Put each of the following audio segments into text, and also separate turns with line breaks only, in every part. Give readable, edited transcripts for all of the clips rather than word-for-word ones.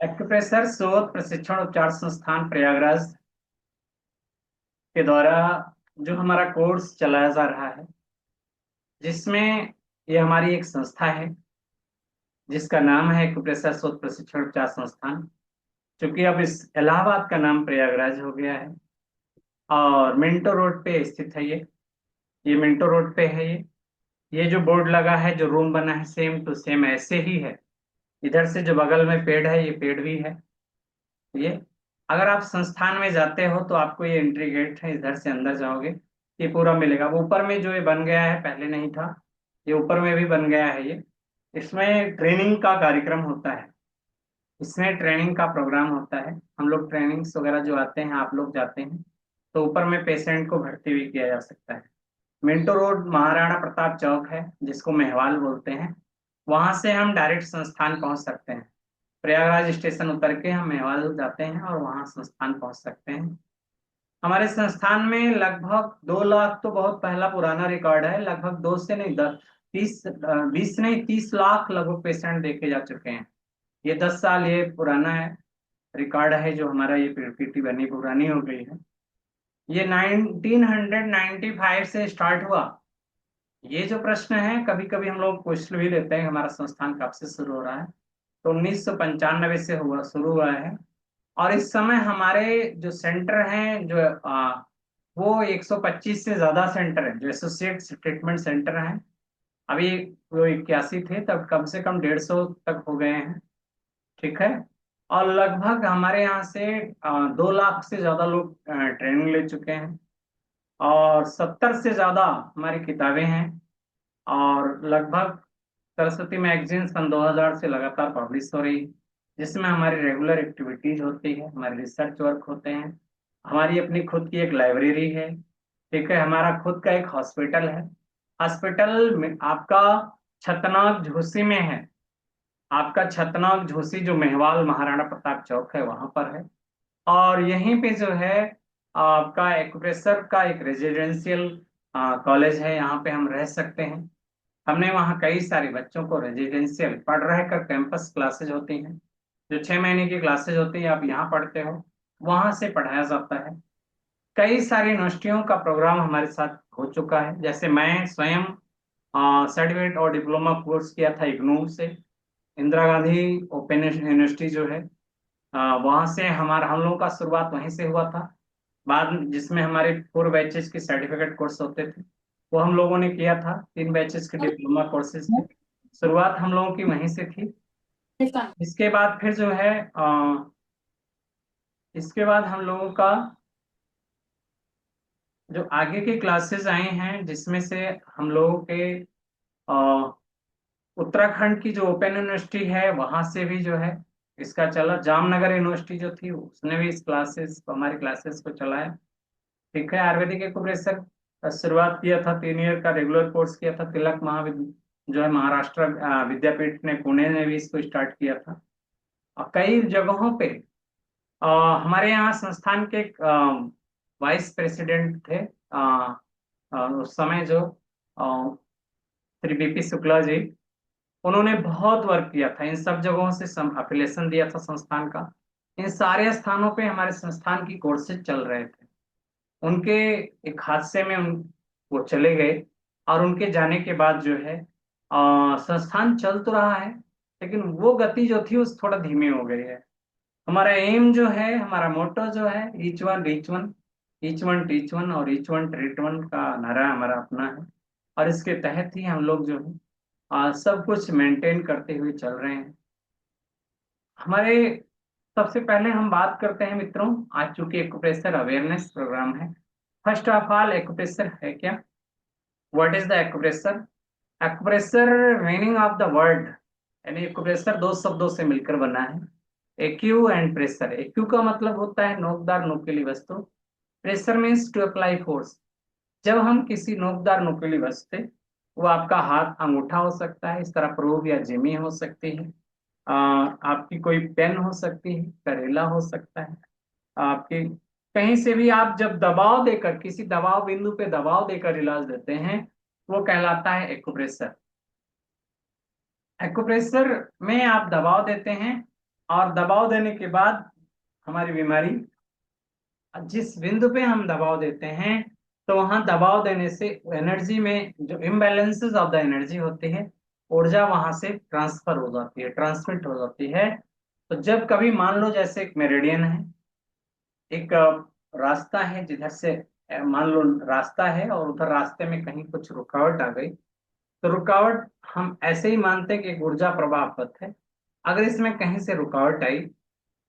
Acupressure शोध प्रशिक्षण उपचार संस्थान प्रयागराज के द्वारा जो हमारा कोर्स चलाया जा रहा है, जिसमें ये हमारी एक संस्था है जिसका नाम है एक्यूप्रेशर शोध प्रशिक्षण उपचार संस्थान। क्योंकि अब इस इलाहाबाद का नाम प्रयागराज हो गया है और मिंटो रोड पे स्थित है। ये मिंटो रोड पे है। ये जो बोर्ड लगा है, जो रूम बना है, सेम टू सेम ऐसे ही है। इधर से जो बगल में पेड़ है, ये पेड़ भी है। ये अगर आप संस्थान में जाते हो तो आपको ये एंट्री गेट है, इधर से अंदर जाओगे ये पूरा मिलेगा। वो ऊपर में जो ये बन गया है, पहले नहीं था, ये ऊपर में भी बन गया है। ये इसमें ट्रेनिंग का कार्यक्रम होता है, इसमें ट्रेनिंग का प्रोग्राम होता है। हम लोग ट्रेनिंग्स वगैरह जो आते हैं, आप लोग जाते हैं तो ऊपर में पेशेंट को भर्ती भी किया जा सकता है। मिंटो रोड महाराणा प्रताप चौक है, जिसको मेहवाल बोलते हैं। वहां से हम डायरेक्ट संस्थान पहुंच सकते हैं। प्रयागराज स्टेशन उतर के हम मेवाल जाते हैं और वहां संस्थान पहुंच सकते हैं। हमारे संस्थान में लगभग 2 लाख, तो बहुत पहला पुराना रिकॉर्ड है, लगभग 2 से नहीं 10, 30, 20 नहीं 30 लाख लगभग पेशेंट देखे जा चुके हैं। ये 10 साल ये पुराना है, रिकॉर्ड है जो हमारा। ये पीपीटी बनी पुरानी हो गई है। ये 1995 से स्टार्ट हुआ। ये जो प्रश्न है, कभी कभी हम लोग पूछ भी लेते हैं हमारा संस्थान कब से शुरू हो रहा है। तो 1995 से हुआ, शुरू हुआ है। और इस समय हमारे जो सेंटर हैं, जो वो 125 से ज्यादा सेंटर हैं जो एसोसिएट ट्रीटमेंट सेंटर हैं। अभी वो 81 थे, तब कम से कम 150 तक हो गए हैं। ठीक है। और लगभग हमारे यहाँ से 2 लाख से ज्यादा लोग ट्रेनिंग ले चुके हैं। और 70 से ज्यादा हमारी किताबें हैं। और लगभग सरस्वती मैगजीन सन 2000 से लगातार पब्लिश हो रही है, जिसमें हमारी रेगुलर एक्टिविटीज होती है, हमारे रिसर्च वर्क होते हैं। हमारी अपनी खुद की एक लाइब्रेरी है। ठीक है। हमारा खुद का एक हॉस्पिटल है। हॉस्पिटल में आपका छतनाक झूसी में है। आपका छतनाक झूसी जो मेहवाल महाराणा प्रताप चौक है, वहां पर है। और यहीं पे जो है आपका एक्यूप्रेशर का एक रेजिडेंशियल कॉलेज है, यहाँ पे हम रह सकते हैं। हमने वहाँ कई सारे बच्चों को रेजिडेंशियल पढ़ रहे कर कैंपस क्लासेज होती हैं, जो 6 महीने की क्लासेज होती है, आप यहाँ पढ़ते हो, वहां से पढ़ाया जाता है। कई सारी यूनिवर्सिटियों का प्रोग्राम हमारे साथ हो चुका है। जैसे मैं स्वयं सर्टिफिकेट और डिप्लोमा कोर्स किया था इग्नू से, इंदिरा गांधी ओपन यूनिवर्सिटी जो है, वहां से हमारा हम लोगों का शुरुआत वहीं से हुआ था। बाद में जिसमें हमारे 4 बैचेस के सर्टिफिकेट कोर्स होते थे, वो हम लोगों ने किया था। 3 बैचेस के डिप्लोमा कोर्सेज थे। शुरुआत हम लोगों की वहीं से थी। इसके बाद फिर जो है इसके बाद हम लोगों का जो आगे के क्लासेस आए हैं, जिसमें से हम लोगों के अ, उत्तराखंड की जो ओपन यूनिवर्सिटी है, वहां से भी जो है इसका चला। जामनगर यूनिवर्सिटी जो थी, उसने भी इस क्लासेस हमारी क्लासेस को चलाया। ठीक है। आयुर्वेदिक एक्यूप्रेशर का शुरुआत किया था, 3 ईयर का रेगुलर कोर्स किया था। तिलक महाविद्य जो है महाराष्ट्र विद्यापीठ ने, पुणे ने भी इसको स्टार्ट किया था। और कई जगहों पे अ, हमारे यहाँ संस्थान के वाइस प्रेसिडेंट थे उस समय, जो श्री बीपी शुक्ला जी। उन्होंने बहुत वर्क किया था, इन सब जगहों से अफिलेशन दिया था संस्थान का। इन सारे स्थानों पे हमारे संस्थान की कोर्सेज चल रहे थे। उनके एक हादसे में वो चले गए। और उनके जाने के बाद जो है संस्थान चल तो रहा है, लेकिन वो गति जो थी उस थोड़ा धीमी हो गई है। हमारा एम जो है, हमारा मोटो जो है, each one reach one, each one teach one और ईच वन ट्रीट वन का नारा हमारा अपना है। और इसके तहत ही हम लोग जो है सब कुछ मेंटेन करते हुए चल रहे हैं। हमारे सबसे पहले हम बात करते हैं मित्रों, आज चूंकि एक्यूप्रेशर अवेयरनेस प्रोग्राम है। फर्स्ट ऑफ ऑल, एक्यूप्रेशर है क्या? What is the acupressure? Acupressure meaning of the word, यानी एक्यूप्रेशर 2 शब्दों से मिलकर बना है, एक्यू एंड प्रेशर। एक्यू का मतलब होता है नोकदार नुकीली वस्तु। Pressure means to apply force. जब हम किसी नोकदार नुकीली वस्तु, वो आपका हाथ अंगूठा हो सकता है, इस तरह प्रोब या जिमी हो सकती है, आपकी कोई पेन हो सकती है, करेला हो सकता है, आपके कहीं से भी आप जब दबाव देकर, किसी दबाव बिंदु पे दबाव देकर इलाज देते हैं, वो कहलाता है एक्यूप्रेशर। एक्यूप्रेशर में आप दबाव देते हैं और दबाव देने के बाद हमारी बीमारी, जिस बिंदु पे हम दबाव देते हैं तो वहां दबाव देने से एनर्जी में जो इम्बैलेंसेस ऑफ द एनर्जी होती है, ऊर्जा वहां से ट्रांसफर हो जाती है, ट्रांसमिट हो जाती है। तो जब कभी मान लो जैसे एक मेरिडियन है, एक रास्ता है जिधर से मान लो रास्ता है और उधर रास्ते में कहीं कुछ रुकावट आ गई, तो रुकावट हम ऐसे ही मानते हैं कि एक ऊर्जा प्रवाह पथ है। अगर इसमें कहीं से रुकावट आई,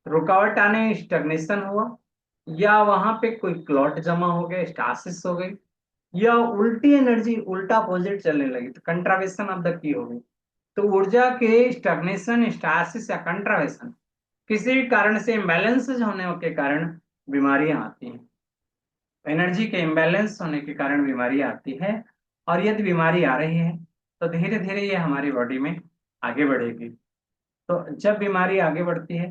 रुकावट आने में स्टैग्नेशन हुआ, या वहां पे कोई क्लॉट जमा हो गया, स्टासिस हो गई, या उल्टी एनर्जी उल्टा अपोजिट चलने लगी, तो कंट्रावेशन ऑफ द की हो गई। तो ऊर्जा के स्टैग्नेशन, स्टासिस या कंट्रावेशन, किसी भी कारण से इम्बैलेंस होने के कारण बीमारियां आती हैं। एनर्जी के इम्बैलेंस होने के कारण बीमारी आती है। और यदि बीमारी आ रही है तो धीरे धीरे ये हमारी बॉडी में आगे बढ़ेगी। तो जब बीमारी आगे बढ़ती है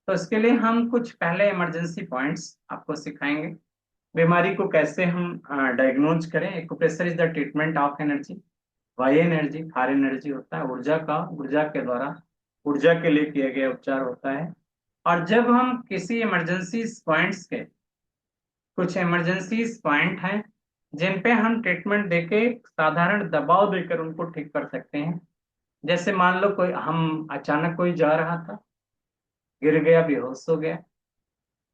तो इसके लिए हम कुछ पहले इमरजेंसी पॉइंट्स आपको सिखाएंगे। बीमारी को कैसे हम डायग्नोज करें। Acupressure is the treatment of energy. Why energy, खार एनर्जी होता है ऊर्जा का, ऊर्जा के द्वारा ऊर्जा के लिए किया गया उपचार होता है। और जब हम किसी इमरजेंसी पॉइंट्स के, कुछ इमरजेंसी पॉइंट हैं जिन पे हम ट्रीटमेंट देके साधारण दबाव देकर उनको ठीक कर सकते हैं। जैसे मान लो कोई, हम अचानक कोई जा रहा था, गिर गया, बेहोश हो गया,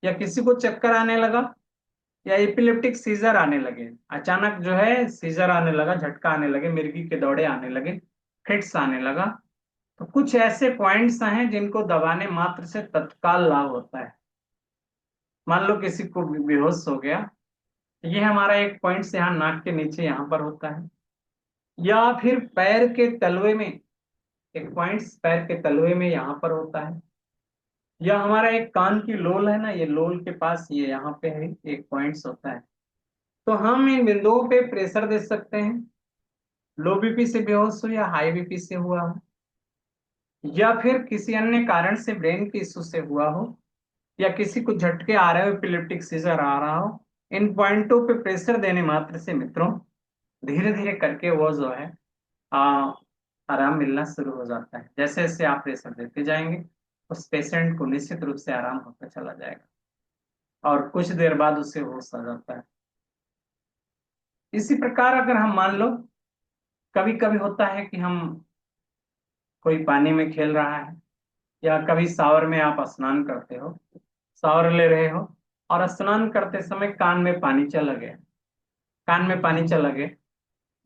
या किसी को चक्कर आने लगा, या एपिलेप्टिक सीजर आने लगे, अचानक जो है सीजर आने लगा, झटका आने लगे, मिर्गी के दौरे आने लगे, फिट्स आने लगा, तो कुछ ऐसे पॉइंट्स हैं जिनको दबाने मात्र से तत्काल लाभ होता है। मान लो किसी को बेहोश हो गया, ये हमारा एक पॉइंट यहाँ नाक के नीचे यहाँ पर होता है, या फिर पैर के तलवे में, एक पॉइंट पैर के तलवे में यहाँ पर होता है, या हमारा एक कान की लोल है ना, ये लोल के पास ये यहाँ पे है एक पॉइंट्स होता है। तो हम इन बिंदुओं पे प्रेशर दे सकते हैं। लो बीपी से बेहोश हो या हाई बीपी से हुआ हो, या फिर किसी अन्य कारण से ब्रेन के इश्यू से हुआ हो, या किसी को झटके आ रहे हो, एपिलेप्टिक सीजर आ रहा हो, इन पॉइंटों पे प्रेशर देने मात्र से मित्रों धीरे धीरे करके वो जो है आ, आराम मिलना शुरू हो जाता है। जैसे जैसे आप प्रेशर देते जाएंगे उस पेशेंट को निश्चित रूप से आराम होता चला जाएगा और कुछ देर बाद उसे होश आ जाता है। इसी प्रकार अगर हम मान लो, कभी कभी होता है कि हम, कोई पानी में खेल रहा है, या कभी शावर में आप स्नान करते हो, शावर ले रहे हो और स्नान करते समय कान में पानी चला गया, कान में पानी चला गया,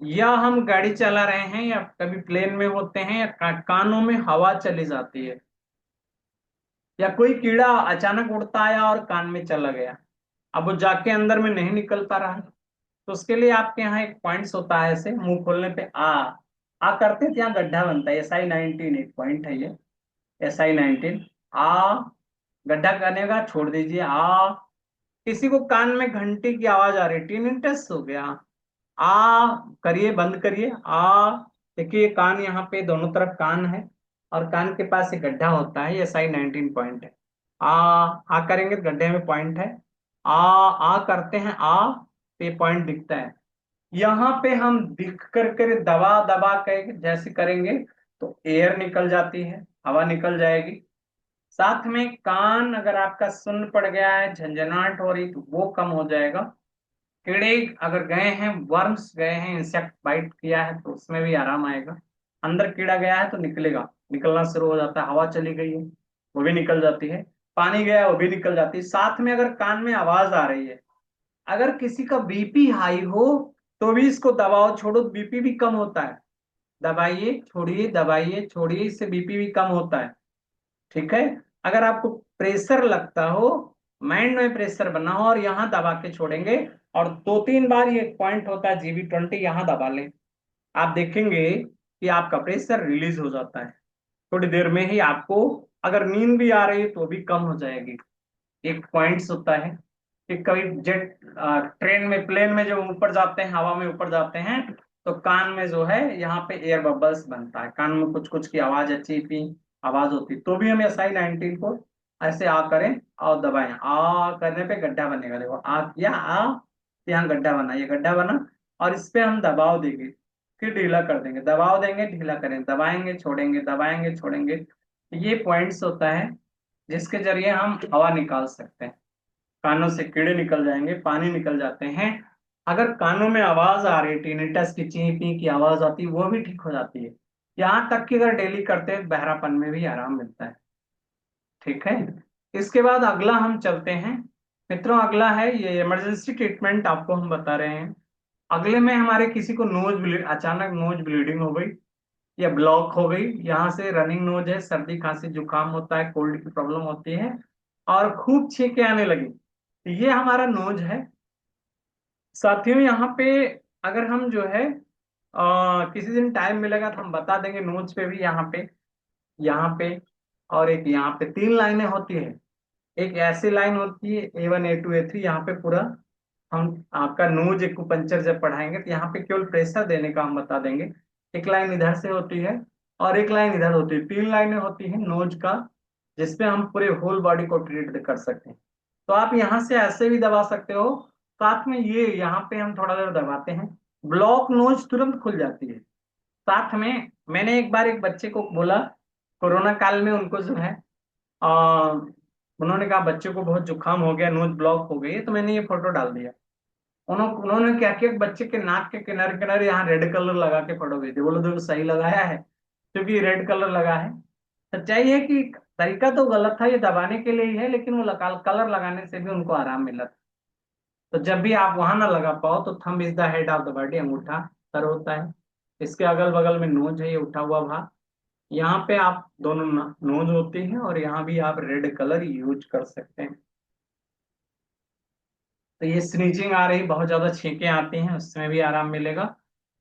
या हम गाड़ी चला रहे हैं या कभी प्लेन में होते हैं, या कानों में हवा चली जाती है, या कोई कीड़ा अचानक उड़ता आया और कान में चला गया, अब वो जाके अंदर में नहीं निकल पा रहा है, तो उसके लिए आपके यहाँ एक पॉइंट्स होता है, ऐसे मुंह खोलने पे आ करते थे, यहाँ गड्ढा बनता है, SI-19 एक पॉइंट है ये, SI-19। आ, गड्ढा करने का छोड़ दीजिए, आ। किसी को कान में घंटी की आवाज आ रही, टिनिटस हो गया, आ करिए, बंद करिए, आ। देखिए कान, यहाँ पे दोनों तरफ कान है और कान के पास एक गड्ढा होता है, ये SI-19 पॉइंट है। आ करेंगे तो गड्ढे में पॉइंट है, आ करते हैं, तो ये पॉइंट दिखता है। यहाँ पे हम दिख कर दबा दबा कर जैसे करेंगे तो एयर निकल जाती है, हवा निकल जाएगी। साथ में कान अगर आपका सुन्न पड़ गया है, झंझनाहट हो रही, तो वो कम हो जाएगा। कीड़े अगर गए हैं, वर्म्स गए हैं, इंसेक्ट बाइट किया है, तो उसमें भी आराम आएगा। अंदर कीड़ा गया है तो निकलेगा, निकलना शुरू हो जाता है। हवा चली गई है वो भी निकल जाती है, पानी गया वो भी निकल जाती है। साथ में अगर कान में आवाज आ रही है, अगर किसी का बीपी हाई हो तो भी इसको दबाओ, छोड़ो, बीपी भी कम होता है। दबाइए छोड़िए, दबाइए छोड़िए, इससे बीपी भी कम होता है। ठीक है। अगर आपको प्रेशर लगता हो, माइंड में प्रेशर बना हो और यहाँ दबा के छोड़ेंगे, और 2-3 बार ये पॉइंट होता है GB20, यहाँ दबा लें, आप देखेंगे कि आपका प्रेशर रिलीज हो जाता है। थोड़ी देर में ही आपको, अगर नींद भी आ रही है तो भी कम हो जाएगी। एक पॉइंट्स होता है कि कभी जेट ट्रेन में, प्लेन में जब ऊपर जाते हैं, हवा में ऊपर जाते हैं, तो कान में जो है यहाँ पे एयर बबल्स बनता है, कान में कुछ कुछ की आवाज, अच्छी भी आवाज होती, तो भी हम SI-19 को ऐसे आ करें और दबाएं, आ करने पे गड्ढा बनेगा। देखो आ किया, आ तो यहाँ गड्ढा बना, ये गड्ढा बना, और इस पे हम दबाव देंगे, फिर ढीला कर देंगे, दबाव देंगे, ढीला करें, दबाएंगे छोड़ेंगे, दबाएंगे छोड़ेंगे। ये पॉइंट्स होता है जिसके जरिए हम हवा निकाल सकते हैं। कानों से कीड़े निकल जाएंगे, पानी निकल जाते हैं। अगर कानों में आवाज आ रही है, टिनिटस की ची पी की आवाज आती है, वो भी ठीक हो जाती है। यहाँ तक कि अगर डेली करते हैं बहरापन में भी आराम मिलता है। ठीक है। इसके बाद अगला हम चलते हैं मित्रों। अगला है ये इमरजेंसी ट्रीटमेंट आपको हम बता रहे हैं। अगले में हमारे किसी को नोज ब्लीड, अचानक नोज ब्लीडिंग हो गई या ब्लॉक हो गई, यहाँ से रनिंग नोज है, सर्दी खांसी जुकाम होता है, कोल्ड की प्रॉब्लम होती है और खूब छींके आने लगी, तो ये हमारा नोज है। साथियों यहाँ पे अगर हम जो है किसी दिन टाइम मिलेगा तो हम बता देंगे नोज पे भी, यहाँ पे और एक यहाँ पे 3 लाइनें होती है। एक ऐसी लाइन होती है A1 A2 A3, यहाँ पे पूरा हम आपका नोज एक्यूपंक्चर जब पढ़ाएंगे तो यहाँ पे केवल प्रेशर देने का हम बता देंगे। एक लाइन इधर से होती है और एक लाइन इधर होती है, 3 लाइनें होती है नोज का, जिसपे हम पूरे होल बॉडी को ट्रीट कर सकते हैं। तो आप यहाँ से ऐसे भी दबा सकते हो। साथ में ये यहाँ पे हम थोड़ा देर दबाते हैं, ब्लॉक नोज तुरंत खुल जाती है। साथ में मैंने एक बार एक बच्चे को बोला, कोरोना काल में उनको जो है आ, उन्होंने कहा बच्चे को बहुत जुकाम हो गया, नोज ब्लॉक हो गई है, तो मैंने ये फोटो डाल दिया। उन्होंने क्या किया, बच्चे के नाक के किनारे किनारे यहाँ रेड कलर लगा के फोटो भेज दिया, बोलो देखो सही लगाया है, क्योंकि रेड कलर लगा है। सच्चाई है कि तरीका तो गलत था, ये दबाने के लिए ही है, लेकिन वो कलर लगाने से भी उनको आराम मिला था। तो जब भी आप वहां ना लगा पाओ तो thumb is the head of the body, अंगूठा सर होता है, इसके अगल बगल में नोज है, ये उठा हुआ भाग, यहाँ पे आप दोनों नोज होते हैं और यहाँ भी आप रेड कलर यूज कर सकते हैं। तो ये स्नीचिंग आ रही, बहुत ज्यादा छींकें आती हैं, उसमें भी आराम मिलेगा।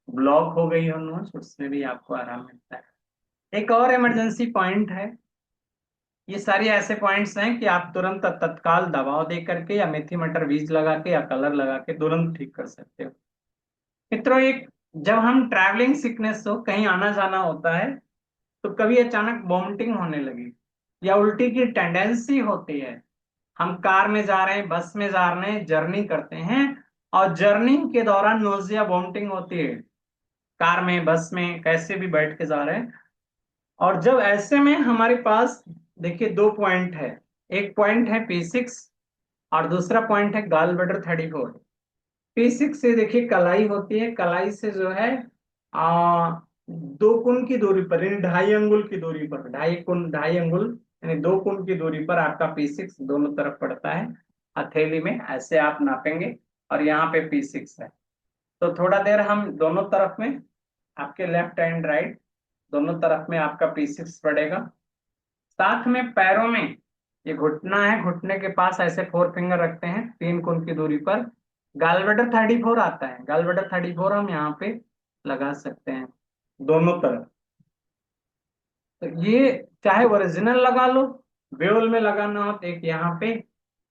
ब्लॉक हो गई हो नोज, उसमें भी आपको आराम मिलता है। एक और इमरजेंसी पॉइंट है। ये सारी ऐसे पॉइंट्स हैं कि आप तुरंत तत्काल दबाव दे करके या मेथी मटर बीज लगा के या कलर लगा के तुरंत ठीक कर सकते हो। मित्रों एक, जब हम ट्रैवलिंग सिकनेस हो, कहीं आना जाना होता है, तो कभी अचानक वॉमिटिंग होने लगी या उल्टी की टेंडेंसी होती है, हम कार में जा रहे हैं, बस में जा रहे हैं, जर्नी करते हैं और जर्नी के दौरान नोजिया वॉमिटिंग होती है, कार में बस में कैसे भी बैठ के जा रहे हैं, और जब ऐसे में हमारे पास देखिए 2 पॉइंट है, एक पॉइंट है P6 और दूसरा पॉइंट है गाल ब्लैडर 34। P6 से देखिए कलाई होती है, कलाई से जो है 2 कुन की दूरी पर, यानी 2.5 अंगुल की दूरी पर, 2.5 अंगुल यानी 2 कुन की दूरी पर आपका P6 दोनों तरफ पड़ता है। हथेली में ऐसे आप नापेंगे और यहाँ पे P6 है। तो थोड़ा देर हम दोनों तरफ में, आपके लेफ्ट एंड राइट दोनों तरफ में आपका P6 पड़ेगा। साथ में पैरों में, ये घुटना है, घुटने के पास ऐसे 4 फिंगर रखते हैं 3 कुन की दूरी पर, गालवेटर 34 आता है, गालवेटर 34 हम यहाँ पे लगा सकते हैं दोनों तरफ। तो ये चाहे ओरिजिनल लगा लो, बेउल में लगाना हो तो एक यहाँ पे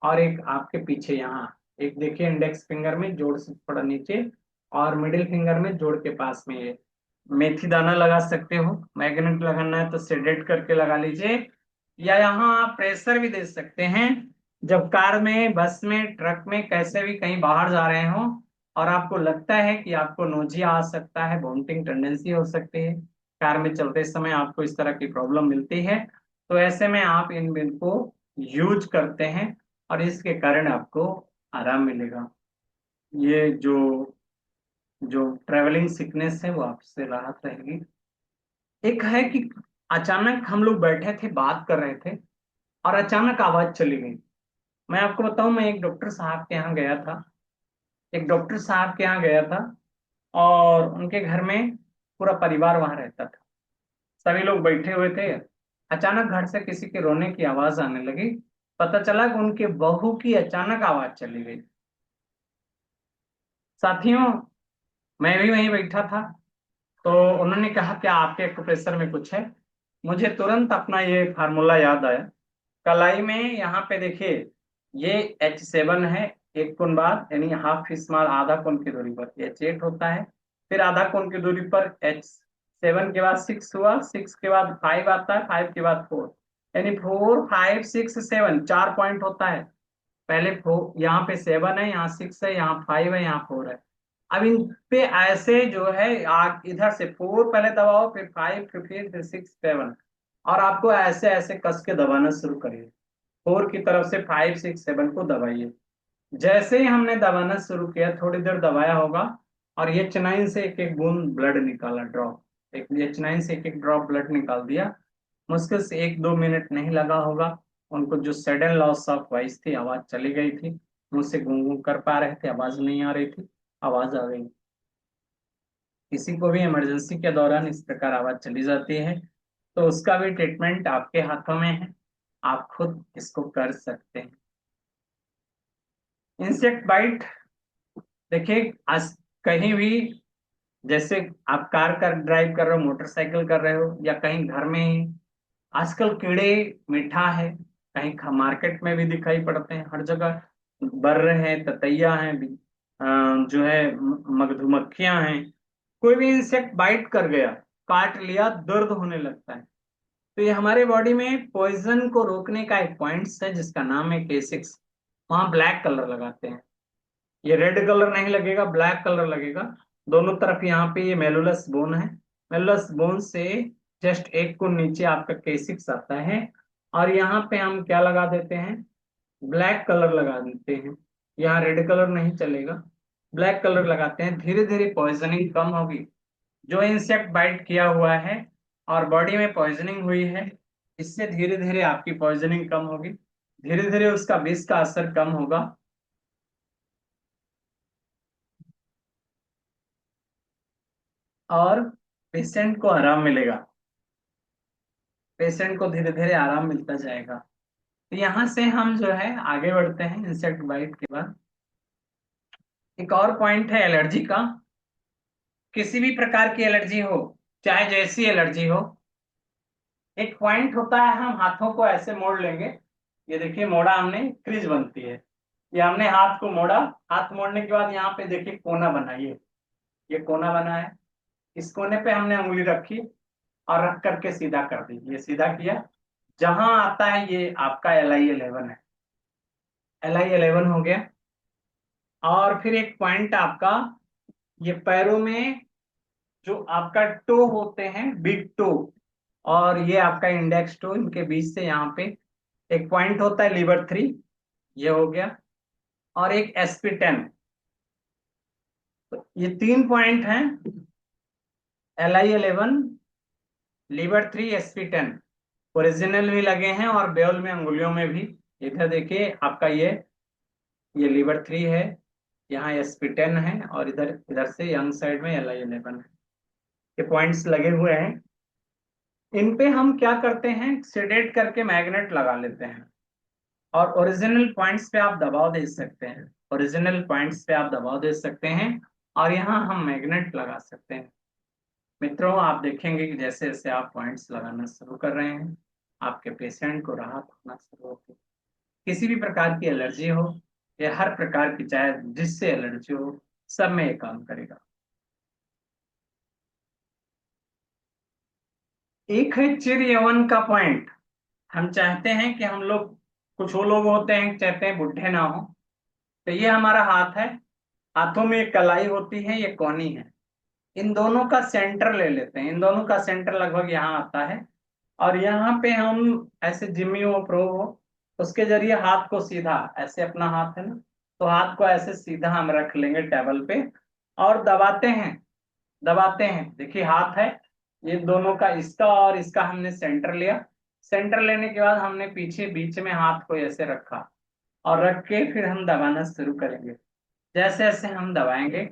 और एक आपके पीछे यहाँ, एक देखिए इंडेक्स फिंगर में जोड़ से थोड़ा नीचे और मिडिल फिंगर में जोड़ के पास में ये मेथी दाना लगा सकते हो। मैग्नेट लगाना है तो सेडेट करके लगा लीजिए, या यहाँ आप प्रेशर भी दे सकते हैं। जब कार में, बस में, ट्रक में कैसे भी कहीं बाहर जा रहे हो और आपको लगता है कि आपको नोजिया आ सकता है, वॉमिटिंग टेंडेंसी हो सकती है, कार में चलते समय आपको इस तरह की प्रॉब्लम मिलती है, तो ऐसे में आप इन बिन को यूज करते हैं और इसके कारण आपको आराम मिलेगा। ये जो जो ट्रेवलिंग सिकनेस है वो आपसे राहत रहेगी। एक है कि अचानक हम लोग बैठे थे, बात कर रहे थे और अचानक आवाज चली गई। मैं आपको बताऊं, मैं एक डॉक्टर साहब के यहाँ गया था, एक डॉक्टर साहब के यहाँ गया था और उनके घर में पूरा परिवार वहां रहता था, सभी लोग बैठे हुए थे। अचानक घर से किसी के रोने की आवाज आने लगी, पता चला कि उनके बहू की अचानक आवाज चली गई। साथियों मैं भी वहीं बैठा था, तो उन्होंने कहा क्या आपके एक्यूप्रेशर में कुछ है। मुझे तुरंत अपना ये फार्मूला याद आया। कलाई में यहाँ पे देखिए, ये H7 है, 1 कुन बाद यानी हाफ स्मॉल, आधा कुन की दूरी पर H8 होता है, फिर आधा कुन की दूरी पर H7 के बाद 6 हुआ, 6 के बाद 5 आता है, 5 के बाद 4, यानी 4 5 6 7 4 पॉइंट होता है। पहले 4, यहाँ पे 7 है, यहाँ 6 है, यहाँ 5 है, यहाँ 4 है। अब इन पे ऐसे जो है इधर से 4 पहले दबाओ, फिर 5, फिर 6 7 और आपको ऐसे ऐसे कस के दबाना शुरू करिए। 4 की तरफ से 5 6 7 को दबाइए। जैसे ही हमने दबाना शुरू किया, थोड़ी देर दबाया होगा और H9 से एक एक बूंद ब्लड निकाला, ड्रॉप, एक H9 से एक एक ड्रॉप ब्लड निकाल दिया। मुश्किल से 1 2 मिनट नहीं लगा होगा। उनको जो सडन लॉस ऑफ वॉइस थी, आवाज चली गई थी, मुंह से गूं गूं कर पा रहे थे, आवाज नहीं आ रही थी, आवाज आ गई। किसी को भी इमरजेंसी के दौरान इस प्रकार आवाज चली जाती है, तो उसका भी ट्रीटमेंट आपके हाथों में है, आप खुद इसको कर सकते हैं। इंसेक्ट बाइट, देखिए आज कहीं भी, जैसे आप कार कर ड्राइव कर रहे हो, मोटरसाइकिल कर रहे हो, या कहीं घर में ही, आजकल कीड़े मीठा है, कहीं मार्केट में भी दिखाई पड़ते हैं, हर जगह बर्र हैं, ततैया हैं, जो है मधुमक्खियां हैं। कोई भी इंसेक्ट बाइट कर गया, काट लिया, दर्द होने लगता है। तो ये हमारे बॉडी में पॉइजन को रोकने का एक पॉइंट है जिसका नाम है K6। वहां ब्लैक कलर लगाते हैं, ये रेड कलर नहीं लगेगा, ब्लैक कलर लगेगा। दोनों तरफ यहाँ पे ये मेलुलस बोन है, मेलुलस बोन से जस्ट एक को नीचे आपका K6 आता है, और यहाँ पे हम क्या लगा देते हैं, ब्लैक कलर लगा देते हैं। यहाँ रेड कलर नहीं चलेगा, ब्लैक कलर लगाते हैं। धीरे धीरे पॉइजनिंग कम होगी। जो इंसेक्ट बाइट किया हुआ है और बॉडी में पॉइजनिंग हुई है, इससे धीरे धीरे आपकी पॉइजनिंग कम होगी, धीरे धीरे उसका विष का असर कम होगा, और पेशेंट को आराम मिलेगा, पेशेंट को धीरे धीरे आराम मिलता जाएगा। तो यहाँ से हम जो है आगे बढ़ते हैं इंसेक्ट बाइट के बाद। एक और पॉइंट है एलर्जी का। किसी भी प्रकार की एलर्जी हो, चाहे जैसी एलर्जी हो, एक पॉइंट होता है, हम हाथों को ऐसे मोड़ लेंगे, ये देखिए मोड़ा हमने, क्रीज बनती है, ये हमने हाथ को मोड़ा, हाथ मोड़ने के बाद यहाँ पे देखिए कोना बना, ये कोना बना है, इस कोने पे हमने उंगली रखी और रख करके सीधा कर दी, ये सीधा किया, जहां आता है ये आपका LI11 है, LI11 हो गया। और फिर एक पॉइंट आपका, ये पैरों में जो आपका टो होते हैं, बिग टो, और ये आपका इंडेक्स टो, इनके बीच से यहाँ पे एक पॉइंट होता है, लिवर 3, ये हो गया, और एक SP10। तो ये 3 पॉइंट हैं, LI11, लिवर 3, SP10, ओरिजिनल भी लगे हैं और बेउल में अंगुलियों में भी। इधर देखिए आपका ये लिवर 3 है, यहाँ SP10 है, और इधर इधर से यंग साइड में LI11 है, ये पॉइंट्स लगे हुए हैं। इन पे हम क्या करते हैं, सेडेट करके मैग्नेट लगा लेते हैं, और ओरिजिनल पॉइंट्स पे आप दबाव दे सकते हैं, ओरिजिनल पॉइंट्स पे आप दबाव दे सकते हैं, और यहाँ हम मैग्नेट लगा सकते हैं। मित्रों, आप देखेंगे कि जैसे जैसे आप पॉइंट्स लगाना शुरू कर रहे हैं, आपके पेशेंट को राहत होना शुरू होगी। किसी भी प्रकार की एलर्जी हो, या हर प्रकार की, चाहे जिससे एलर्जी हो, सब में ये काम करेगा। एक है चिर यवन का पॉइंट। हम चाहते हैं कि हम लोग, कुछ वो लोग होते हैं चाहते हैं बुढ़े ना हो, तो ये हमारा हाथ है, हाथों में एक कलाई होती है, ये कोनी है, इन दोनों का सेंटर ले लेते हैं, इन दोनों का सेंटर लगभग यहाँ आता है, और यहाँ पे हम ऐसे जिम्मी हो, प्रो हो, उसके जरिए हाथ को सीधा, ऐसे अपना हाथ है ना, तो हाथ को ऐसे सीधा हम रख लेंगे टेबल पे, और दबाते हैं, दबाते हैं। देखिए हाथ है, ये दोनों का, इसका और इसका हमने सेंटर लिया, सेंटर लेने के बाद हमने पीछे बीच में हाथ को ऐसे रखा, और रख के फिर हम दबाना शुरू करेंगे। जैसे जैसे हम दबाएंगे,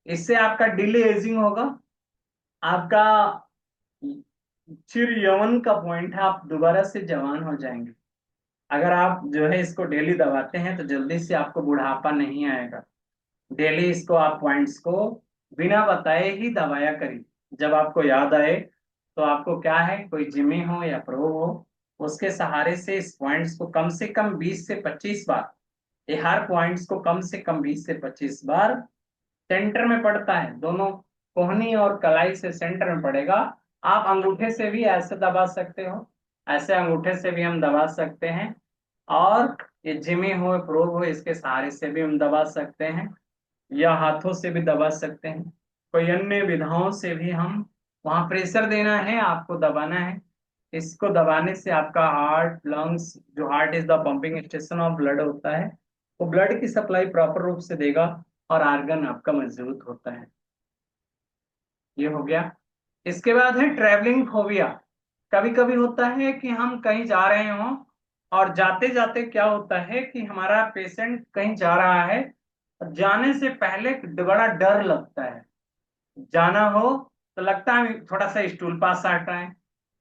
इससे आपका डिले एजिंग होगा, आपका चिर यौवन का पॉइंट है, आप दोबारा से जवान हो जाएंगे। अगर आप जो है इसको डेली दबाते हैं तो जल्दी से आपको बुढ़ापा नहीं आएगा। डेली इसको आप पॉइंट्स को बिना बताए ही दबाया करिए। जब आपको याद आए तो आपको क्या है, कोई जिमी हो या प्रो हो, उसके सहारे से इस पॉइंट्स को कम से कम 20 से 25 बार, ये हर पॉइंट्स को कम से कम 20 से 25 बार, सेंटर में पड़ता है, दोनों कोहनी और कलाई से सेंटर में पड़ेगा। आप अंगूठे से भी ऐसे दबा सकते हो, ऐसे अंगूठे से भी हम दबा सकते हैं, और ये जिमी हो, प्रोब हो, इसके सहारे से भी हम दबा सकते हैं, या हाथों से भी दबा सकते हैं। कोई अन्य विधाओं से भी हम, वहां प्रेशर देना है, आपको दबाना है, इसको दबाने से आपका हार्ट, लंग्स, जो heart is the pumping station of blood होता है, वो ब्लड की सप्लाई प्रॉपर रूप से देगा और आर्गन आपका मजबूत होता है। ये हो गया। इसके बाद है ट्रैवलिंग फोबिया। कभी कभी होता है कि हम कहीं जा रहे हों और जाते जाते क्या होता है कि हमारा पेशेंट कहीं जा रहा है, जाने से पहले बड़ा डर लगता है। जाना हो तो लगता है थोड़ा सा स्टूल पास हटाएं,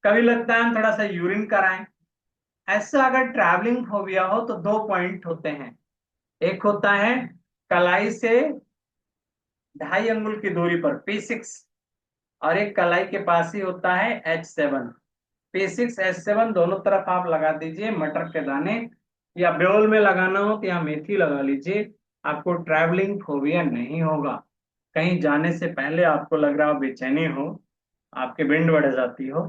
कभी लगता है हम थोड़ा सा यूरिन कराएं। ऐसा अगर ट्रैवलिंग फोबिया हो तो दो पॉइंट होते हैं। एक होता है कलाई से 2.5 अंगुल की दूरी पर P6, और एक कलाई के पास ही होता है H7। P6 H7 दोनों तरफ आप लगा दीजिए मटर के दाने, या ब्योल में लगाना हो तो या मेथी लगा लीजिए। आपको ट्रैवलिंग फोबिया नहीं होगा। कहीं जाने से पहले आपको लग रहा हो, बेचैनी हो, आपके विंड बढ़ जाती हो,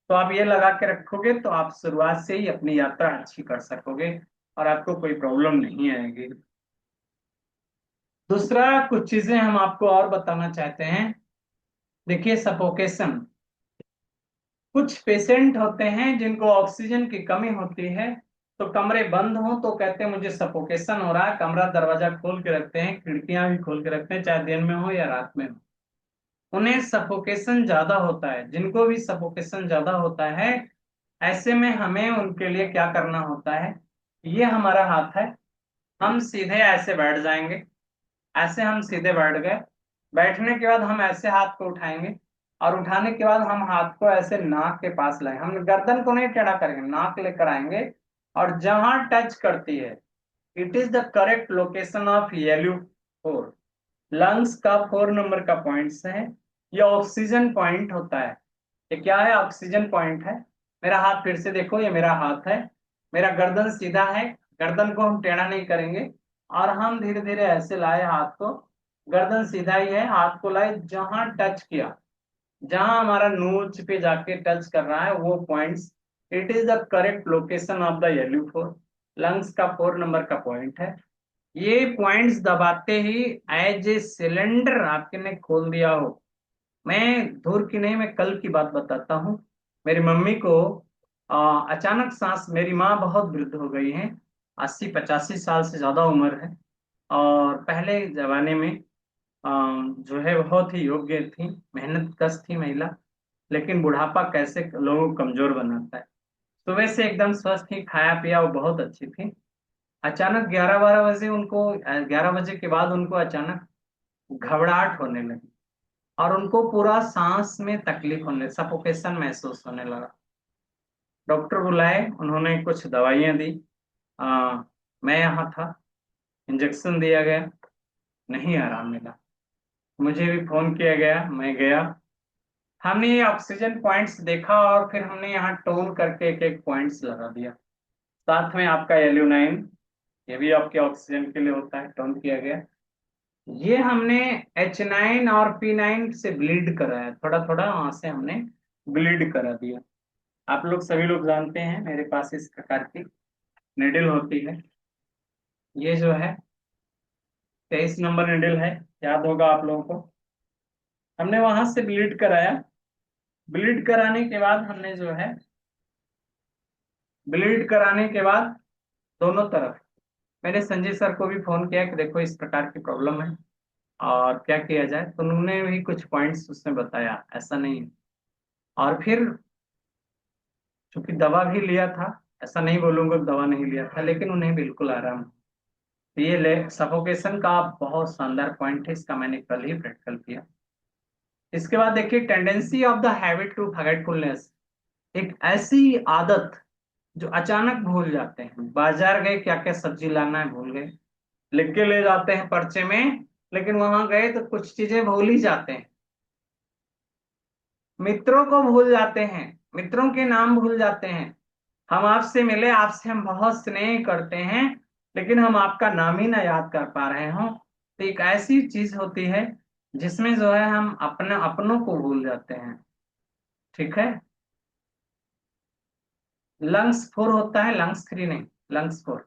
तो आप ये लगा के रखोगे तो आप शुरुआत से ही अपनी यात्रा अच्छी कर सकोगे और आपको कोई प्रॉब्लम नहीं आएगी। दूसरा, कुछ चीजें हम आपको और बताना चाहते हैं। देखिए, सफोकेशन। कुछ पेशेंट होते हैं जिनको ऑक्सीजन की कमी होती है, तो कमरे बंद हो तो कहते हैं मुझे सफोकेशन हो रहा है, कमरा दरवाजा खोल के रखते हैं, खिड़कियां भी खोल के रखते हैं, चाहे दिन में हो या रात में हो। उन्हें सफोकेशन ज्यादा होता है। जिनको भी सफोकेशन ज्यादा होता है, ऐसे में हमें उनके लिए क्या करना होता है। ये हमारा हाथ है, हम सीधे ऐसे बैठ जाएंगे। ऐसे हम सीधे बैठ गए। बैठने के बाद हम ऐसे हाथ को उठाएंगे, और उठाने के बाद हम हाथ को ऐसे नाक के पास लाएंगे। हम गर्दन को नहीं टेढ़ा करेंगे, नाक लेकर आएंगे, और जहां टच करती है, it is the correct location of LU4। Lungs का 4 नंबर का पॉइंट है। ये ऑक्सीजन पॉइंट होता है। ये क्या है? ऑक्सीजन पॉइंट है। मेरा हाथ फिर से देखो, ये मेरा हाथ है, मेरा गर्दन सीधा है, गर्दन को हम टेढ़ा नहीं करेंगे, और हम धीरे धीरे ऐसे लाए हाथ को, गर्दन सीधा ही है, हाथ को लाए, जहां टच किया, जहां हमारा नोच पे जाके टच कर रहा है वो points, it is the correct location of the LU4। Lungs का 4 नंबर का पॉइंट है। ये पॉइंट्स दबाते ही एज ए सिलेंडर आपके ने खोल दिया हो। मैं दूर की नहीं, मैं कल की बात बताता हूँ। मेरी मम्मी को अचानक सांस, मेरी माँ बहुत वृद्ध हो गई हैं, 80-85 साल से ज्यादा उम्र है, और पहले जमाने में जो है बहुत ही योग्य थी, मेहनत कश थी महिला। लेकिन बुढ़ापा कैसे लोगों को कमजोर बनाता है। सुबह से एकदम स्वस्थ थी, खाया पिया वो बहुत अच्छी थी। अचानक 11-12 बजे उनको, 11 बजे के बाद उनको अचानक घबराहट होने लगी, और उनको पूरा सांस में तकलीफ होने, सफोकेशन महसूस होने लगा। डॉक्टर बुलाए, उन्होंने कुछ दवाइयां दी। आ, मैं यहाँ था, इंजेक्शन दिया गया, नहीं आराम मिला। मुझे भी फोन किया गया, मैं गया। हमने ये ऑक्सीजन पॉइंट्स देखा, और फिर हमने यहाँ टोन करके एक एक पॉइंट्स लगा दिया। साथ में आपका LU9, ये भी आपके ऑक्सीजन के लिए होता है, टोन किया गया। ये हमने H9 और P9 से ब्लीड कराया, थोड़ा थोड़ा वहां से हमने ब्लीड करा दिया। आप लोग सभी लोग जानते हैं, मेरे पास इस प्रकार की निडल होती है। ये जो है 23 नंबर निडल है, याद होगा आप लोगों को। हमने वहां से ब्लीड कराया। ब्लीड कराने के बाद हमने जो है, ब्लीड कराने के बाद दोनों तरफ मैंने संजय सर को भी फोन किया कि देखो इस प्रकार की प्रॉब्लम है और क्या किया जाए, तो उन्होंने भी कुछ पॉइंट्स उसमें बताया, ऐसा नहीं है। और फिर चूंकि दवा भी लिया था, ऐसा नहीं बोलूंगा कि दवा नहीं लिया था, लेकिन उन्हें बिल्कुल आराम। तो ये ले सफोकेशन का बहुत शानदार पॉइंट है, इसका मैंने कल ही प्रैक्टिकल किया। इसके बाद देखिए, tendency of the habit to forgetfulness. एक ऐसी आदत जो अचानक भूल जाते हैं। बाजार गए, क्या क्या सब्जी लाना है भूल गए, लिख के ले जाते हैं पर्चे में, लेकिन वहां गए तो कुछ चीजें भूल ही जाते हैं। मित्रों को भूल जाते हैं, मित्रों के नाम भूल जाते हैं। हम आपसे मिले, आपसे हम बहुत स्नेह करते हैं, लेकिन हम आपका नाम ही ना याद कर पा रहे हो, तो एक ऐसी चीज होती है जिसमें जो है हम अपने अपनों को भूल जाते हैं। ठीक है। लंग्स 4 होता है, लंग्स 3 नहीं, लंग्स 4।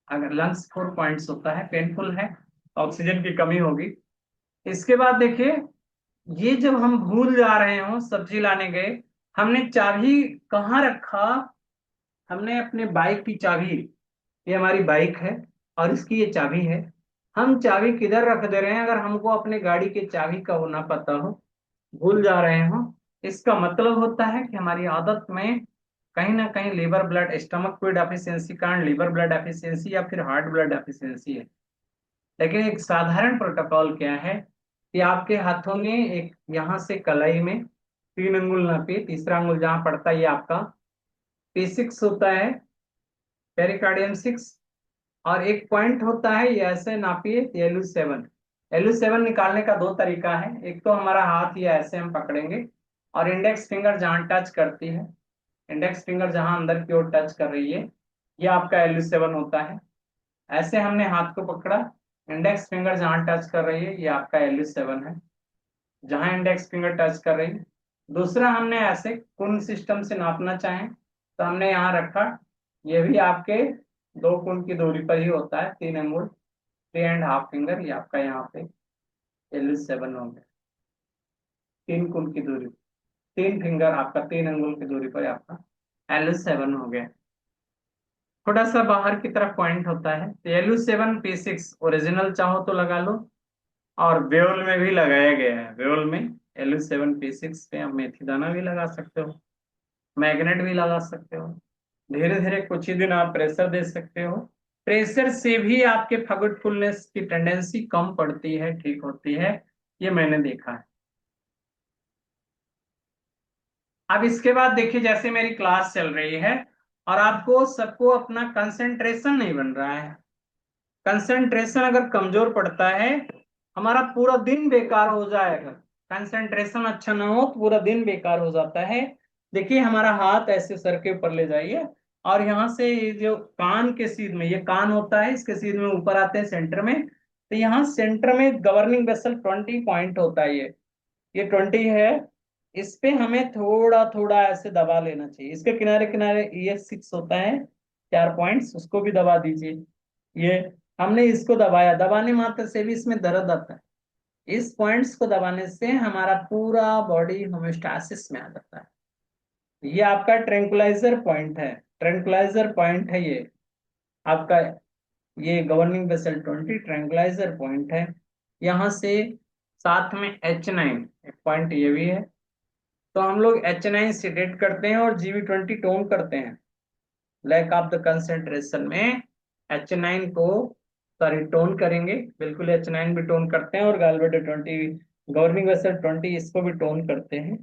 अगर लंग्स 4 पॉइंट्स होता है, पेनफुल है, ऑक्सीजन की कमी होगी। इसके बाद देखिए, ये जब हम भूल जा रहे हो, सब्जी लाने गए, हमने चाबी कहाँ रखा? हमने अपने बाइक की चाबी, ये हमारी बाइक है और इसकी ये चाबी है, हम चाबी किधर रख दे रहे हैं? अगर हमको अपने गाड़ी के चाबी का वो ना पता हो, भूल जा रहे हो, इसका मतलब होता है कि हमारी आदत में कहीं ना कहीं liver blood stomach fluid efficiency कारण लीवर ब्लड एफिशिएंसी या फिर हार्ट ब्लड एफिशिएंसी है। लेकिन एक साधारण प्रोटोकॉल क्या है कि आपके हाथों में एक यहाँ से कलाई में 3 अंगुल नापिए, तीसरा अंगुल जहां पड़ता है ये आपका P6 होता है, पेरिकार्डियम 6, और एक पॉइंट होता है ये ऐसे नापिए LU7। LU7 निकालने का दो तरीका है, एक तो हमारा हाथ ये ऐसे हम पकड़ेंगे और इंडेक्स फिंगर जहां टच करती है, इंडेक्स फिंगर जहां अंदर की ओर टच कर रही है, ये आपका LU7 होता है। ऐसे हमने हाथ को पकड़ा, इंडेक्स फिंगर जहां टच कर रही है ये आपका LU7 है, जहां इंडेक्स फिंगर टच कर रही है। दूसरा हमने ऐसे कुन सिस्टम से नापना चाहें तो हमने यहाँ रखा, ये भी आपके 2 कुन की दूरी पर ही होता है, 3 अंगुल, 3.5 फिंगर, ये आपका यहाँ पे LU7 हो गया। 3 कुन की दूरी, 3 फिंगर आपका 3 अंगुल की दूरी पर आपका LU7 हो गया। थोड़ा सा बाहर की तरफ पॉइंट होता है तो LU7P6 ओरिजिनल चाहो तो लगा लो, और वेओल में भी लगाया गया है, वेओल में LU7P6 पे आप मेथी दाना भी लगा सकते हो, मैग्नेट भी लगा सकते हो। धीरे धीरे कुछ ही दिन आप प्रेशर दे सकते हो, प्रेशर से भी आपके फॉरगेटफुलनेस की टेंडेंसी कम पड़ती है, ठीक होती है, ये मैंने देखा है। अब इसके बाद देखिए, जैसे मेरी क्लास चल रही है और आपको सबको अपना कंसंट्रेशन नहीं बन रहा है, कंसंट्रेशन अगर कमजोर पड़ता है हमारा पूरा दिन बेकार हो जाएगा। कंसंट्रेशन अच्छा ना हो तो पूरा दिन बेकार हो जाता है। देखिए हमारा हाथ ऐसे सर के ऊपर ले जाइए और यहाँ से ये जो कान के सीध में, ये कान होता है, इसके सीध में ऊपर आते हैं सेंटर में, तो यहाँ सेंटर में गवर्निंग वेसल 20 पॉइंट होता है, ये 20 है। इस पे हमें थोड़ा थोड़ा ऐसे दबा लेना चाहिए, इसके किनारे किनारे ये 6 होता है, 4 पॉइंट्स, उसको भी दबा दीजिए। ये हमने इसको दबाया, दबाने मात्र से भी इसमें दर्द आता है, इस पॉइंट्स को दबाने से हमारा पूरा बॉडी होम्योस्टासिस में आ जाता है। ये आपका ट्रैंक्विलाइजर पॉइंट है, ट्रैंक्विलाइजर पॉइंट है ये आपका, ये गवर्निंग वेसल 20 ट्रैंक्विलाइजर पॉइंट है। यहाँ से साथ में H9 एक पॉइंट ये भी है, तो हम लोग H9 सिडेट करते हैं और GB20 टोन करते हैं। लैक ऑफ द कंसेंट्रेशन में H9 को सॉरी टोन करेंगे, बिल्कुल H9 भी टोन करते हैं और गैल्वेडो 20, गवर्निंग वेसल 20 इसको भी टोन करते हैं।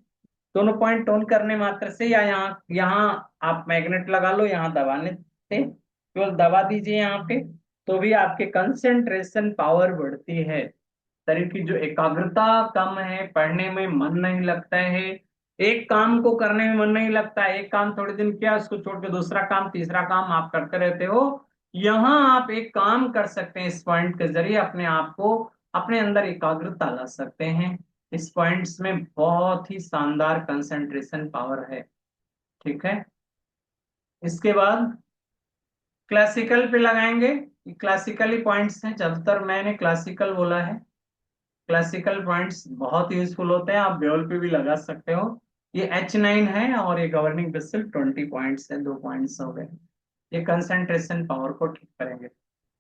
दोनों पॉइंट टोन करने मात्र से, या यहाँ यहाँ आप मैग्नेट लगा लो, यहाँ दबाने से केवल दबा दीजिए यहाँ पे, तो भी आपके कंसेंट्रेशन पावर बढ़ती है। शरीर की जो एकाग्रता कम है, पढ़ने में मन नहीं लगता है, एक काम को करने में मन नहीं लगता है, एक काम थोड़े दिन किया उसको छोड़ के दूसरा काम तीसरा काम आप करते रहते हो, यहाँ आप एक काम कर सकते हैं, इस पॉइंट के जरिए अपने आप को, अपने अंदर एकाग्रता ला सकते हैं। इस पॉइंट्स में बहुत ही शानदार कंसंट्रेशन पावर है। ठीक है, इसके बाद क्लासिकल पे लगाएंगे, क्लासिकली पॉइंट्स हैं, ज्यादातर मैंने क्लासिकल बोला है। क्लासिकल पॉइंट्स बहुत यूजफुल होते हैं, आप बेल पे भी लगा सकते हो। ये H9 है और ये गवर्निंग वेसल 20 पॉइंट्स है, 2 पॉइंट्स हो गए, ये कंसंट्रेशन पावर को ठीक करेंगे।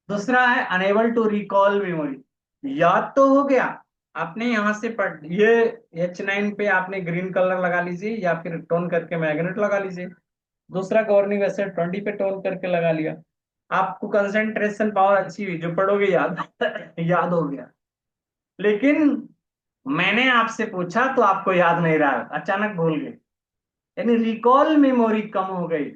दूसरा है अनेबल टू रिकॉल मेमोरी, याद तो हो गया आपने यहाँ से पढ़, ये H9 पे आपने ग्रीन कलर लगा लीजिए या फिर टोन करके मैग्नेट लगा लीजिए। दूसरा गवर्निंग वेसल 20 पे टोन करके लगा लिया, आपको कंसंट्रेशन पावर अच्छी हुई, जो पढ़ोगे याद याद हो गया। लेकिन मैंने आपसे पूछा तो आपको याद नहीं रहा, अचानक भूल गए, यानी रिकॉल मेमोरी कम हो गई।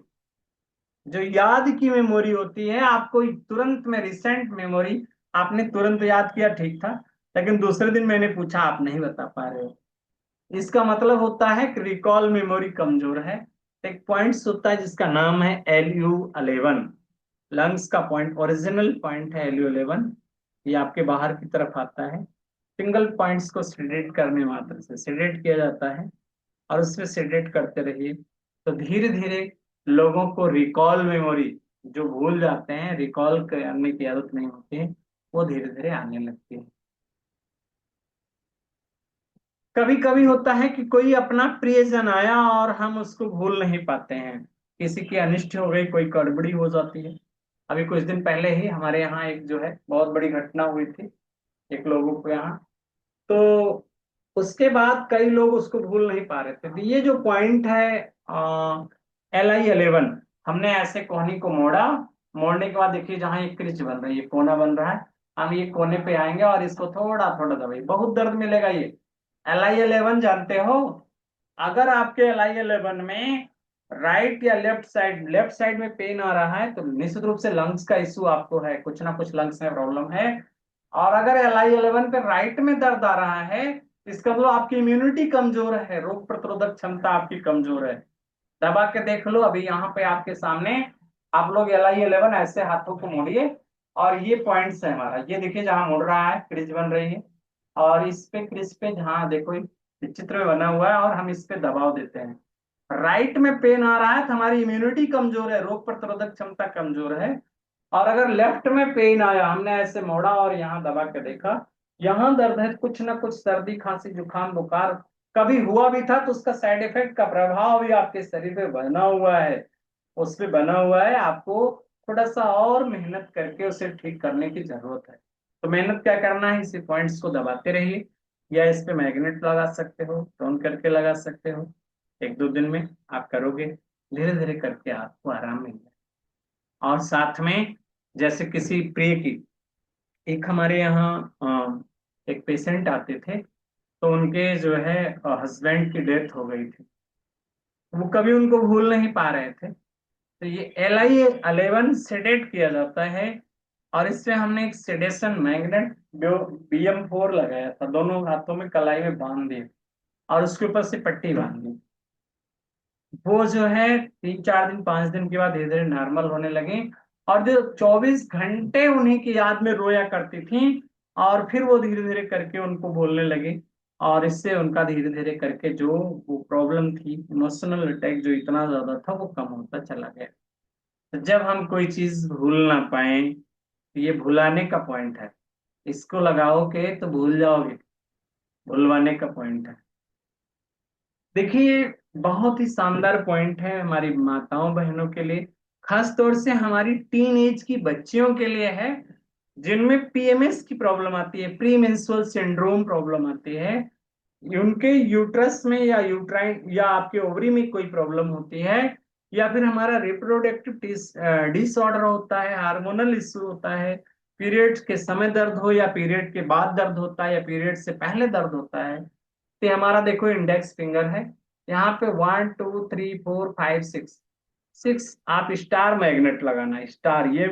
जो याद की मेमोरी होती है आपको तुरंत में, रिसेंट मेमोरी, आपने तुरंत याद किया ठीक था, लेकिन दूसरे दिन मैंने पूछा आप नहीं बता पा रहे हो, इसका मतलब होता है कि रिकॉल मेमोरी कमजोर है। एक पॉइंट्स होता है जिसका नाम है LU11, लंग्स का पॉइंट, ओरिजिनल पॉइंट है LU11, ये आपके बाहर की तरफ आता है। सिंगल पॉइंट्स को सेडेट करने मात्र से सेडेट किया जाता है और उसमें सेडेट करते रहिए, तो धीरे धीरे लोगों को रिकॉल मेमोरी, जो भूल जाते हैं, रिकॉल करने की आदत नहीं होती है, वो धीरे धीरे आने लगती है। कभी कभी होता है कि कोई अपना प्रियजन आया और हम उसको भूल नहीं पाते हैं, किसी की अनिष्ट हो गई, कोई गड़बड़ी हो जाती है। अभी कुछ दिन पहले ही हमारे यहाँ एक जो है बहुत बड़ी घटना हुई थी, एक लोगों को यहाँ। तो उसके बाद कई लोग उसको भूल नहीं पा रहे थे। तो ये जो पॉइंट है LI11, हमने ऐसे कोहनी को मोड़ा, मोड़ने के बाद देखिए जहां एक क्रिच बन रही है, कोना बन रहा है, हम ये कोने पे आएंगे और इसको थोड़ा थोड़ा दबाइए, बहुत दर्द मिलेगा ये। LI11 जानते हो? अगर आपके LI11 में राइट या लेफ्ट साइड में पेन आ रहा है तो निश्चित रूप से लंग्स का इश्यू आपको है, कुछ ना कुछ लंग्स में प्रॉब्लम है। और अगर LI11 पे राइट में दर्द आ रहा है, इसका मतलब आपकी इम्यूनिटी कमजोर है, रोग प्रतिरोधक क्षमता आपकी कमजोर है। दबा के देख लो अभी यहाँ पे आपके सामने। आप लोग LI11 ऐसे हाथों को मोड़िए, और ये पॉइंट्स है हमारा, ये देखिए जहां मुड़ रहा है क्रिज बन रही है, और इस पे क्रिज पे जहां देखो ये चित्र में बना हुआ है, और हम इस पे दबाव देते हैं। राइट में पेन आ रहा है तो हमारी इम्यूनिटी कमजोर है, रोग प्रतिरोधक क्षमता कमजोर है। और अगर लेफ्ट में पेन आया, हमने ऐसे मोड़ा और यहाँ दबा के देखा, यहाँ दर्द है, कुछ ना कुछ सर्दी खांसी जुकाम बुखार कभी हुआ भी था, तो उसका साइड इफेक्ट का प्रभाव भी आपके शरीर पे बना हुआ है, उस पे बना हुआ है। आपको थोड़ा सा और मेहनत करके उसे ठीक करने की जरूरत है। तो मेहनत क्या करना है, इसी पॉइंट्स को दबाते रहिए, या इस पे मैग्नेट लगा सकते हो, टोन करके लगा सकते हो। एक दो दिन में आप करोगे, धीरे धीरे करके आपको आराम मिल जाए। और साथ में जैसे किसी प्रिय की, एक हमारे यहाँ एक पेशेंट आते थे, तो उनके जो है हस्बैंड की डेथ हो गई थी, वो कभी उनको भूल नहीं पा रहे थे। तो ये LI11 सेडेट किया जाता है, और इससे हमने एक सेडेशन मैग्नेट BM4 लगाया था, दोनों हाथों में कलाई में बांध दिए, और उसके ऊपर से पट्टी बांध दी। वो जो है 3 4 दिन 5 दिन के बाद धीरे धीरे नॉर्मल होने लगे, और जो 24 घंटे उन्हीं की याद में रोया करती थी, और फिर वो धीरे धीरे करके उनको बोलने लगे, और इससे उनका धीरे धीरे करके जो वो प्रॉब्लम थी, इमोशनल अटैक जो इतना ज्यादा था, वो कम होता चला गया। तो जब हम कोई चीज भूल ना पाए, तो ये भुलाने का पॉइंट है, इसको लगाओगे तो भूल जाओगे, भुलवाने का पॉइंट है। देखिए, बहुत ही शानदार पॉइंट है हमारी माताओं बहनों के लिए, खास तौर से हमारी टीन एज की बच्चियों के लिए है, जिनमें PMS की प्रॉब्लम आती है, प्री मेंस्ट्रुअल सिंड्रोम प्रॉब्लम आती है, उनके यूट्रस में या यूट्राइन या आपके ओवरी में कोई प्रॉब्लम होती है, या फिर हमारा रिप्रोडक्टिव डिसऑर्डर होता है, हार्मोनल इश्यू होता है, पीरियड के समय दर्द हो, या पीरियड के बाद दर्द होता है, या पीरियड से पहले दर्द होता है। तो हमारा देखो इंडेक्स फिंगर है, यहाँ पे 1 2 3 4 5 6, 6 आप स्टार मैग्नेट लगाना, स्टार, ये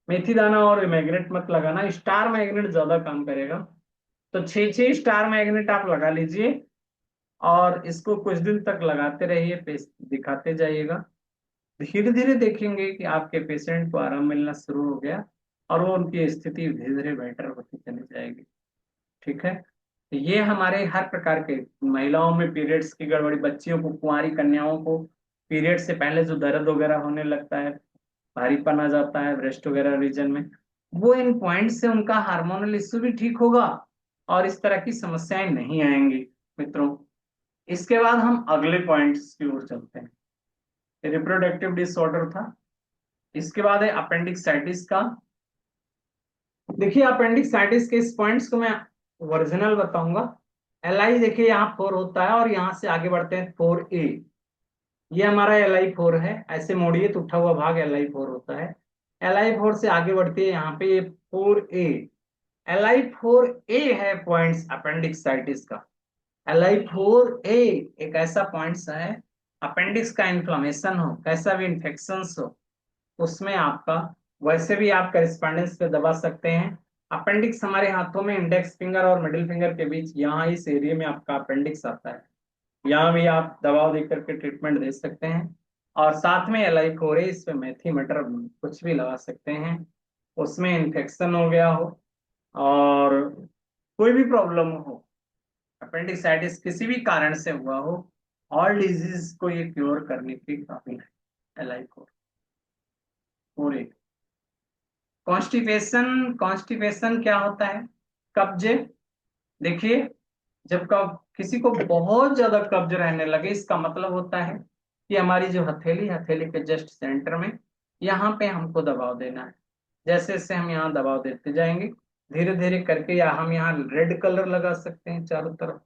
मेथी दाना और मैग्नेट मत लगाना, स्टार मैग्नेट ज्यादा काम करेगा। तो 6 6 स्टार मैग्नेट आप लगा लीजिए, और इसको कुछ दिन तक लगाते रहिए, दिखाते जाइएगा। धीरे धीरे देखेंगे कि आपके पेशेंट को आराम मिलना शुरू हो गया, और वो उनकी स्थिति धीरे धीरे बेटर होती चली जाएगी। ठीक है, तो ये हमारे हर प्रकार के, महिलाओं में पीरियड्स की गड़बड़ी, बच्चियों को, कुंवारी कन्याओं को पीरियड से पहले जो दर्द वगैरह होने लगता है, भारीपन आ जाता है ब्रेस्ट वगैरह रीजन में, वो इन पॉइंट से उनका हार्मोनल इश्यू भी ठीक होगा, और इस तरह की समस्याएं नहीं आएंगी मित्रों। इसके बाद हम अगले पॉइंट्स की ओर चलते हैं। रिप्रोडक्टिव डिसऑर्डर था, इसके बाद है अपेंडिक्साइटिस का। देखिए अपेंडिक्साइटिस के इस पॉइंट्स को मैं ओरिजिनल बताऊंगा। LI देखिए यहाँ 4 होता है, और यहाँ से आगे बढ़ते हैं 4A, ये हमारा LI4 है, ऐसे मोड़िए तो उठा हुआ भाग LI4 होता है। LI4 से आगे बढ़ती है यहाँ पे ये 4A, LI4A है पॉइंट्स अपेंडिक्साइटिस का। LI4A एक ऐसा पॉइंट्स है, अपेंडिक्स का इन्फ्लामेशन हो, कैसा भी इन्फेक्शन हो, उसमें आपका, वैसे भी आप करेस्पॉन्डेंस पे दबा सकते हैं। अपेंडिक्स हमारे हाथों में इंडेक्स फिंगर और मिडिल फिंगर के बीच, यहाँ इस एरिया में आपका अपेंडिक्स आता है, यहाँ भी आप दबाव देकर के ट्रीटमेंट दे सकते हैं। और साथ में LI4A, इस पे मेथी मटर कुछ भी लगा सकते हैं, उसमें इन्फेक्शन हो गया हो, और कोई भी प्रॉब्लम हो, अपेंडिसाइटिस किसी भी कारण से हुआ हो, ऑल डिजीज को ये क्योर करने की काबिल है LI4। पूरे कॉन्स्टिपेशन, कॉन्स्टिपेशन क्या होता है? कब्ज। देखिए जब कब किसी को बहुत ज्यादा कब्ज रहने लगे, इसका मतलब होता है कि हमारी जो हथेली, हथेली के जस्ट सेंटर में, यहाँ पे हमको दबाव देना है। जैसे जैसे हम यहाँ दबाव देते जाएंगे धीरे धीरे करके, या हम यहाँ रेड कलर लगा सकते हैं चारों तरफ,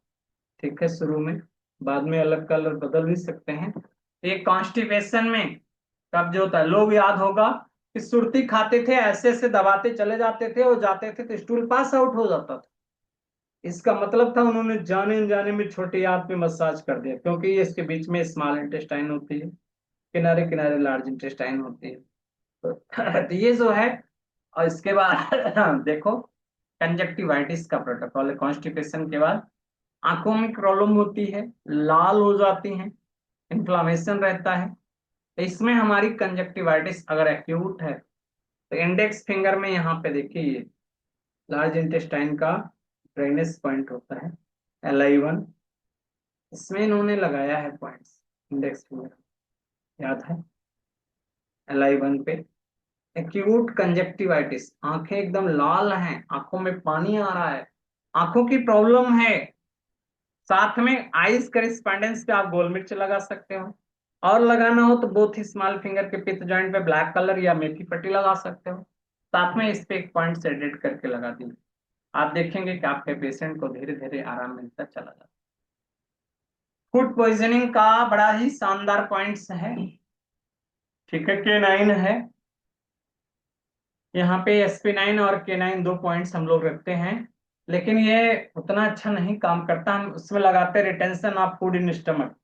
ठीक है, शुरू में, बाद में अलग कलर बदल भी सकते हैं। ये कॉन्स्टिपेशन में कब्ज होता है। लोग याद होगा कि सुरती खाते थे, ऐसे ऐसे दबाते चले जाते थे और जाते थे तो स्टूल पास आउट हो जाता था। इसका मतलब था उन्होंने जाने अनजाने में छोटी आंत में मसाज कर दिया, क्योंकि ये इसके बीच में स्मॉल इंटेस्टाइन होती है, किनारे किनारे लार्ज इंटेस्टाइन होती है। तो ये जो है, और इसके बाद देखो, कंजक्टिवाइटिस का प्रोटोकॉल है। कॉन्स्टिपेशन के बाद आंखों में प्रॉब्लम होती है, लाल हो जाती हैं, इन्फ्लामेशन रहता है। तो इसमें हमारी कंजक्टिवाइटिस अगर एक्यूट है तो इंडेक्स फिंगर में यहाँ पे देखिए, ये लार्ज इंटेस्टाइन का ड्रेनेज पॉइंट होता है, LI1, इसमें इन्होंने लगाया है पॉइंट्स, इंडेक्स फिंगर, याद है, LI1 पे। एक्यूट कंजक्टिवाइटिस, आंखें एकदम लाल हैं, आंखों में पानी आ रहा है, आंखों की प्रॉब्लम है, साथ में आइस करेस्पॉन्डेंस पे आप गोल मिर्च लगा सकते हो, और लगाना हो तो बोथ ही स्मॉल फिंगर के पिथ जॉइंट पे ब्लैक कलर या मेथी पट्टी लगा सकते हो, साथ में इस पे एक पॉइंट से एडिट करके लगा दीजिए। आप देखेंगे कि आपके पेशेंट को धीरे धीरे आराम मिलता चला जाता है। फूड पॉइजनिंग का बड़ा ही शानदार पॉइंट्स है, ठीक है, K9 है यहाँ पे, SP9 और K9 दो पॉइंट्स हम लोग रखते हैं, लेकिन ये उतना अच्छा नहीं काम करता। हम उसमें लगाते हैं retention of food in stomach.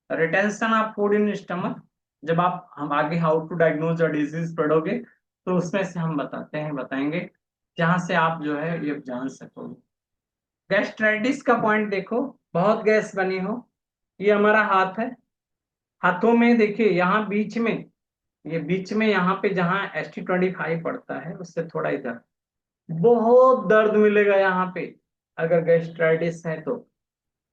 Retention of food in stomach, जब आप हम आगे how to diagnose a disease पढ़ोगे तो उसमें से हम बताएंगे, जहां से आप जो है ये जान सकोगे। गैस्ट्राइटिस का पॉइंट देखो, बहुत गैस बनी हो, ये हमारा हाथ है, हाथों में देखिए यहाँ बीच में, ये बीच में यहाँ पे जहाँ ST25 पड़ता है उससे थोड़ा इधर बहुत दर्द मिलेगा यहाँ पे। अगर गैस्ट्राइटिस है तो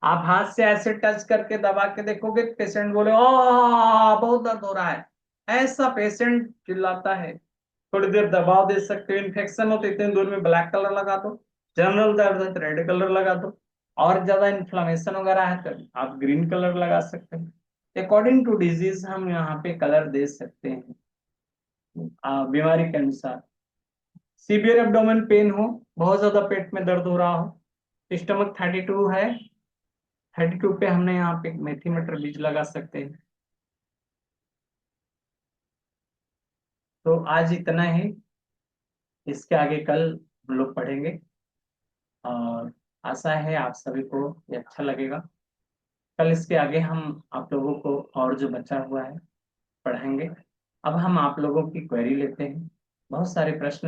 आप हाथ से ऐसे टच करके दबा के देखोगे, पेशेंट बोले ओ बहुत दर्द हो रहा है, ऐसा पेशेंट चिल्लाता है। थोड़ी देर दबाव दे सकते हो, इन्फेक्शन हो तो इतनी दूर में ब्लैक कलर लगा दो, जनरल दर्द है तो रेड कलर लगा दो, और ज्यादा इन्फ्लामेशन वगैरह है तो आप ग्रीन कलर लगा सकते हैं। अकॉर्डिंग टू डिजीज हम यहाँ पे कलर दे सकते हैं बीमारी के अनुसार। सीवियर एब्डोमेन पेन हो, बहुत ज्यादा पेट में दर्द हो रहा हो, स्टमक 32 है, 32 पे हमने यहाँ पे मेथी मटर बीज लगा सकते हैं। तो आज इतना ही, इसके आगे कल हम लोग पढ़ेंगे, और आशा है आप सभी को ये अच्छा लगेगा। कल इसके आगे हम आप लोगों को और जो बचा हुआ है पढ़ाएंगे। अब हम आप लोगों की क्वेरी लेते हैं, बहुत सारे प्रश्न